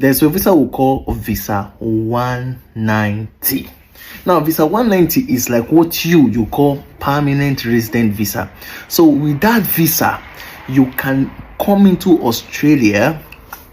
There's a visa we call Visa 190. Now, Visa 190 is like what you call permanent resident visa. So with that visa, you can come into Australia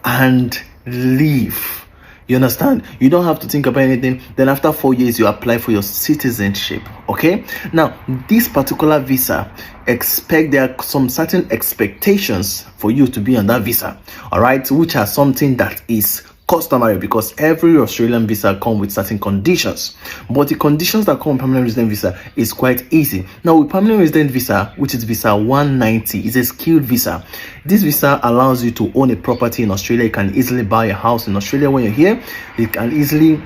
and live. You understand? You don't have to think about anything. Then after 4 years, you apply for your citizenship. Okay? Now, this particular visa, there are some certain expectations for you to be on that visa. All right? Which are something that is customary, because every Australian visa come with certain conditions, but the conditions that come with permanent resident visa is quite easy. Now, with permanent resident visa, which is Visa 190, is a skilled visa. This visa allows you to own a property in Australia. You can easily buy a house in Australia when you're here. You can easily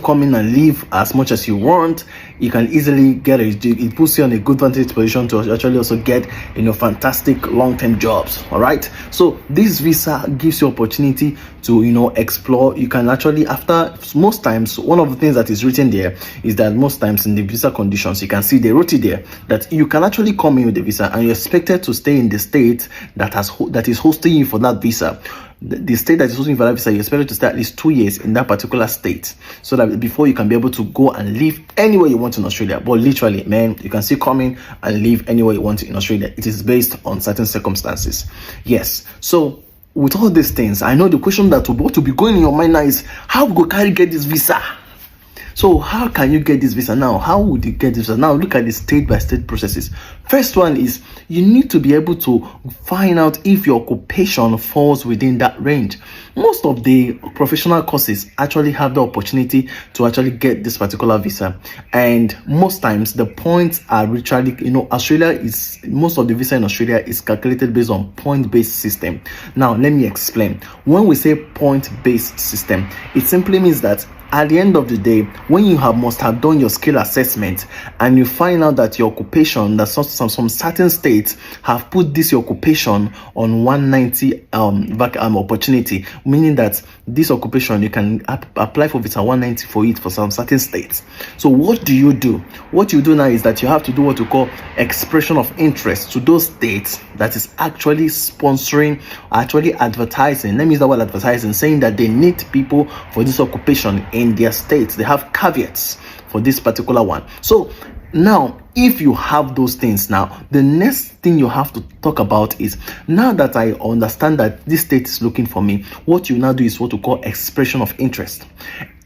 come in and live as much as you want. You can easily get it puts you on a good vantage position to actually also get fantastic long-term jobs. All right, so this visa gives you opportunity to explore. You can actually, after most times, one of the things that is written there is that most times in the visa conditions, you can see they wrote it there that you can actually come in with the visa and you're expected to stay in the state that is hosting you for that visa. The state that is hosting for that visa, you're expected to stay at least 2 years in that particular state, so that before you can be able to go and live anywhere you want in Australia. But literally, man, you can still come in and live anywhere you want in Australia. It is based on certain circumstances. Yes. So with all these things, I know the question that will be going in your mind now is, how go carry get this visa? So how can you get this visa now? How would you get this visa? Now look at the state-by-state processes. First one is you need to be able to find out if your occupation falls within that range. Most of the professional courses actually have the opportunity to actually get this particular visa, and most times the points are literally, most of the visa in Australia is calculated based on point-based system. Now let me explain. When we say point-based system, it simply means that at the end of the day, when you must have done your skill assessment and you find out that your occupation, that some certain states have put this occupation on 190 opportunity, meaning that this occupation you can apply for Visa 190 for it for some certain states. So what do you do? What you do now is that you have to do what you call expression of interest to those states that is actually sponsoring, actually advertising. Let me use that word advertising, saying that they need people for this occupation in their states. They have caveats for this particular one. So now, if you have those things, now the next thing you have to talk about is, now that I understand that this state is looking for me, what you now do is what we call expression of interest.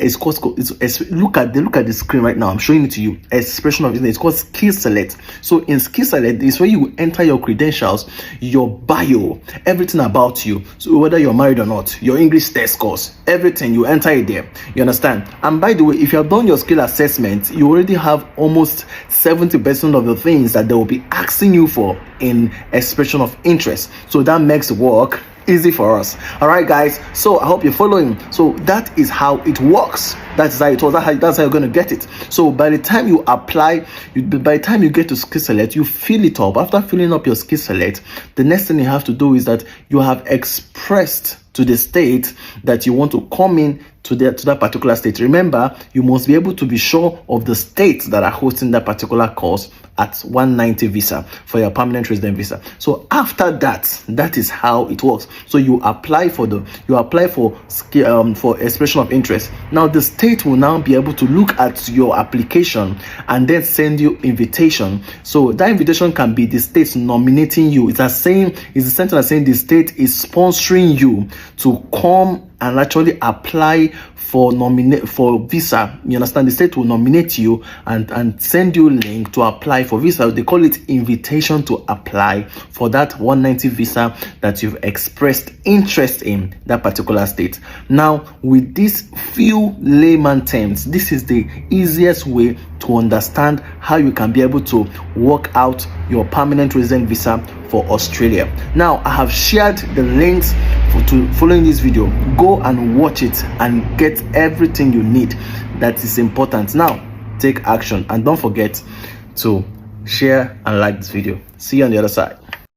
Look at the screen right now. I'm showing it to you. Expression of interest. It's called skill select. So in skill select is where you enter your credentials, your bio, everything about you. So whether you're married or not, your English test scores, everything, you enter it there. You understand? And by the way, if you have done your skill assessment, you already have almost 70% of the things that they will be asking you for in expression of interest. So that makes work easy for us. All right, guys, so I hope you're following. So that is how it works. That's how it was. That's how you're going to get it. So by the time you apply, by the time you get to skill select, you fill it up. After filling up your skill select, the next thing you have to do is that you have expressed to the state that you want to come in to that particular state. Remember, you must be able to be sure of the states that are hosting that particular course at 190 visa for your permanent resident visa. So after that, that is how it works. So you apply for expression of interest. Now the state will now be able to look at your application and then send you invitation. So that invitation can be the state nominating you. It's the same as saying the state is sponsoring you to come and actually apply for visa. You understand? The state will nominate you and send you a link to apply for visa. They call it invitation to apply for that 190 visa that you've expressed interest in that particular state. Now, with these few layman terms, this is the easiest way to understand how you can be able to work out your permanent resident visa for Australia. Now, I have shared the links to following this video. Go and watch it and get everything you need that is important. Now, take action and don't forget to share and like this video. See you on the other side.